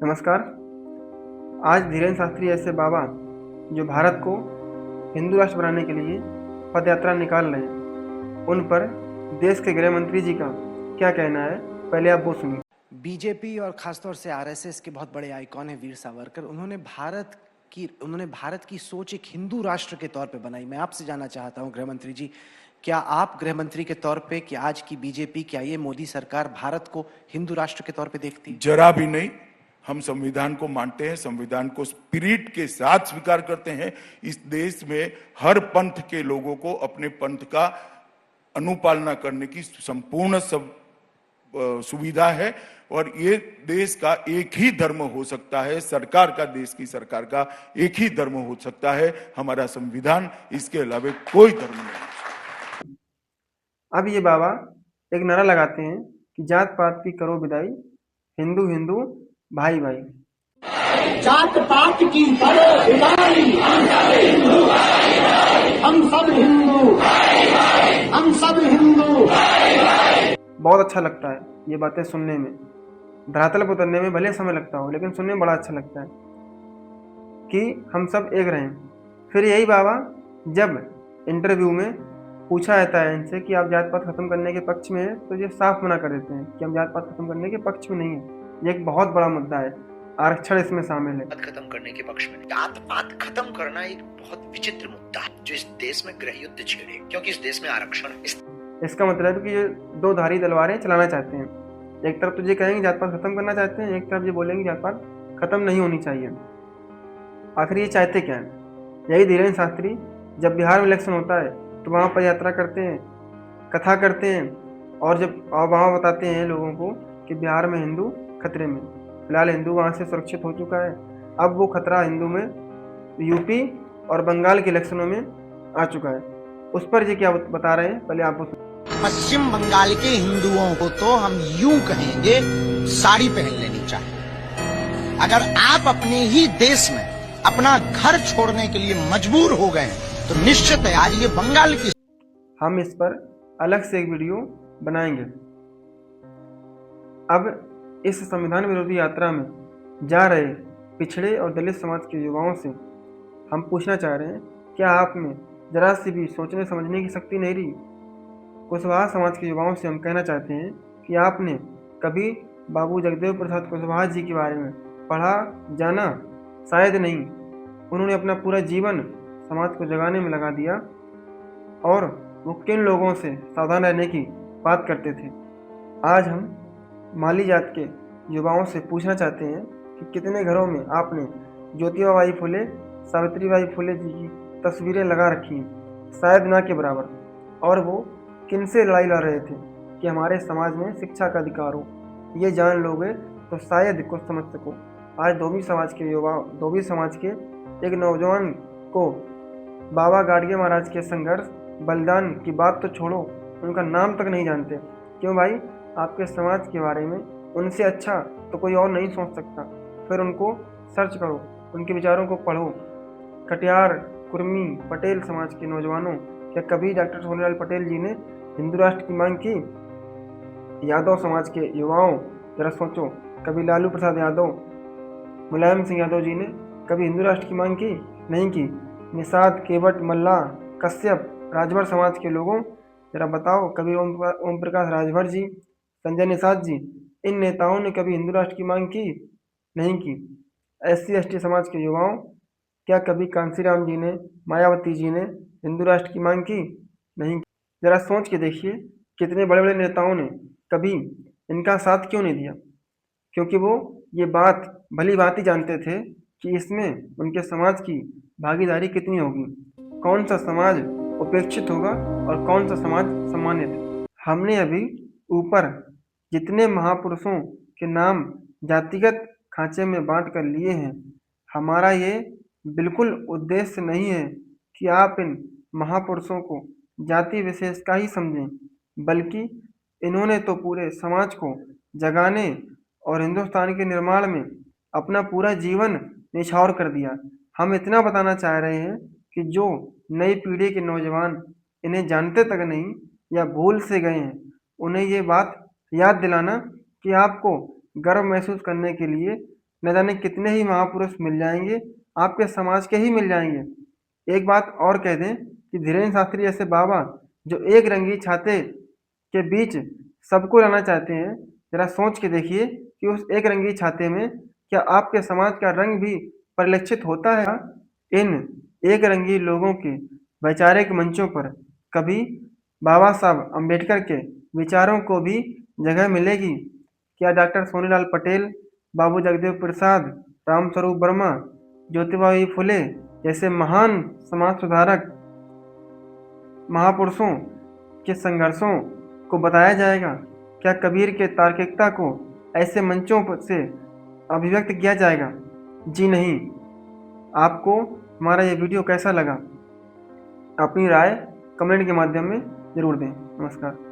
नमस्कार। आज धीरेन्द्र शास्त्री ऐसे बाबा जो भारत को हिंदू राष्ट्र बनाने के लिए पद यात्रा निकाल रहे हैं, उन पर देश के गृह मंत्री जी का क्या कहना है, पहले आप वो सुनिए। बीजेपी और खासतौर से आरएसएस के बहुत बड़े आइकॉन है वीर सावरकर। उन्होंने भारत की सोच एक हिंदू राष्ट्र के तौर पे बनाई। मैं आपसे जानना चाहता हूं गृह मंत्री जी, क्या आप गृह मंत्री के तौर पे, कि आज की बीजेपी, क्या ये मोदी सरकार भारत को हिंदू राष्ट्र के तौर पे देखती है? जरा भी नहीं। हम संविधान को मानते हैं, संविधान को स्पिरिट के साथ स्वीकार करते हैं। इस देश में हर पंथ के लोगों को अपने पंथ का अनुपालना करने की संपूर्ण सुविधा है और ये देश का एक ही धर्म हो सकता है, सरकार का, देश की सरकार का एक ही धर्म हो सकता है, हमारा संविधान। इसके अलावा कोई धर्म नहीं। अब ये बाबा एक नारा लगाते हैं कि जात पात की करो विदाई, हिंदू हिंदू भाई भाई। जात पात की करो विदाई, हम सब हिंदू, हम सब हिंदू। बहुत अच्छा लगता है ये बातें सुनने में। धरातल पर उतरने में भले समय लगता हो, लेकिन सुनने में बड़ा अच्छा लगता है कि हम सब एक रहें। फिर यही बाबा जब इंटरव्यू में पूछा जाता है इनसे कि आप जात पात खत्म करने के पक्ष में हैं, तो ये साफ मना कर देते हैं कि हम जात पात खत्म करने के पक्ष में नहीं है। ये एक बहुत बड़ा मुद्दा है, आरक्षण इसमें शामिल है। खत्म करने के पक्ष में जात पात खत्म करना एक बहुत विचित्र मुद्दा है जो इस देश में गृह युद्ध छेड़े, क्योंकि इस देश में आरक्षण है। इसका मतलब है कि ये दो धारी तलवारें चलाना चाहते हैं। एक तरफ तो ये कहेंगे जात पात खत्म करना चाहते हैं, एक तरफ ये बोलेंगे जात पात खत्म नहीं होनी चाहिए। आखिर ये चाहते क्या है? यही धीरेन्द्र शास्त्री जब बिहार में इलेक्शन होता है तो वहाँ पर यात्रा करते हैं, कथा करते हैं और वहाँ बताते हैं लोगों को कि बिहार में हिंदू खतरे में। फिलहाल हिंदू वहाँ से सुरक्षित हो चुका है। अब वो खतरा हिंदू में यूपी और बंगाल के इलेक्शनों में आ चुका है। उस पर ये क्या बता रहे हैं, पहले आप वो। पश्चिम बंगाल के हिंदुओं को तो हम यूं कहेंगे, साड़ी पहन लेनी चाहिए। अगर आप अपने ही देश में अपना घर छोड़ने के लिए मजबूर हो गए तो निश्चित है आज ये बंगाल की। हम इस पर अलग से एक वीडियो बनाएंगे। अब इस संविधान विरोधी यात्रा में जा रहे पिछड़े और दलित समाज के युवाओं से हम पूछना चाह रहे हैं, क्या आप में जरा सी भी सोचने समझने की शक्ति नहीं रही? कुशवाहा समाज के युवाओं से हम कहना चाहते हैं कि आपने कभी बाबू जगदेव प्रसाद कुशवाहा जी के बारे में पढ़ा, जाना? शायद नहीं। उन्होंने अपना पूरा जीवन समाज को जगाने में लगा दिया और वो किन लोगों से सावधान रहने की बात करते थे। आज हम माली जात के युवाओं से पूछना चाहते हैं कि कितने घरों में आपने ज्योतिबा फुले, सावित्रीबाई फुले जी की तस्वीरें लगा रखी हैं, शायद ना के बराबर। और वो किनसे लड़ाई लड़ रहे थे कि हमारे समाज में शिक्षा का अधिकार हो। ये जान लोगे तो शायद कुछ समझ सको। आज धोबी समाज के एक नौजवान को बाबा गाडगे महाराज के संघर्ष बलिदान की बात तो छोड़ो, उनका नाम तक नहीं जानते। क्यों भाई? आपके समाज के बारे में उनसे अच्छा तो कोई और नहीं सोच सकता। फिर उनको सर्च करो, उनके विचारों को पढ़ो। कटियार, कुर्मी, पटेल समाज के नौजवानों, क्या कभी डॉक्टर सोनीलाल पटेल जी ने हिंदू राष्ट्र की मांग की? यादव समाज के युवाओं, जरा सोचो, कभी लालू प्रसाद यादव, मुलायम सिंह यादव जी ने कभी हिंदू राष्ट्र की मांग की? नहीं की। निषाद, केवट, मल्ला, कश्यप, राजभर समाज के लोगों, जरा बताओ, कभी ओम प्रकाश राजभर जी, संजय निषाद जी, इन नेताओं ने कभी हिंदू राष्ट्र की मांग की? नहीं की। SC ST समाज के युवाओं, क्या कभी कांसीराम जी ने, मायावती जी ने हिंदू राष्ट्र की मांग की? नहीं की। जरा सोच के देखिए, कितने बड़े बड़े नेताओं ने कभी इनका साथ क्यों नहीं दिया? क्योंकि वो ये बात भली भांति जानते थे कि इसमें उनके समाज की भागीदारी कितनी होगी, कौन सा समाज उपेक्षित होगा और कौन सा समाज सम्मानित। हमने अभी ऊपर जितने महापुरुषों के नाम जातिगत खांचे में बांट कर लिए हैं, हमारा ये बिल्कुल उद्देश्य नहीं है कि आप इन महापुरुषों को जाति विशेष का ही समझें, बल्कि इन्होंने तो पूरे समाज को जगाने और हिंदुस्तान के निर्माण में अपना पूरा जीवन निछावर कर दिया। हम इतना बताना चाह रहे हैं कि जो नई पीढ़ी के नौजवान इन्हें जानते तक नहीं या भूल से गए हैं, उन्हें ये बात याद दिलाना कि आपको गर्व महसूस करने के लिए न जाने कितने ही महापुरुष मिल जाएंगे, आपके समाज के ही मिल जाएंगे। एक बात और कह दें कि धीरेन्द्र शास्त्री जैसे बाबा जो एक रंगी छाते के बीच सबको लाना चाहते हैं, जरा सोच के देखिए कि उस एक रंगी छाते में क्या आपके समाज का रंग भी परिलक्षित होता है? इन एक रंगी लोगों के वैचारिक मंचों पर कभी बाबा साहब अम्बेडकर के विचारों को भी जगह मिलेगी? क्या डॉक्टर सोनीलाल पटेल, बाबू जगदेव प्रसाद, रामस्वरूप वर्मा, ज्योतिबा फुले जैसे महान समाज सुधारक महापुरुषों के संघर्षों को बताया जाएगा? क्या कबीर के तार्किकता को ऐसे मंचों से अभिव्यक्त किया जाएगा? जी नहीं। आपको हमारा ये वीडियो कैसा लगा? अपनी राय कमेंट के माध्यम में जरूर दें। नमस्कार।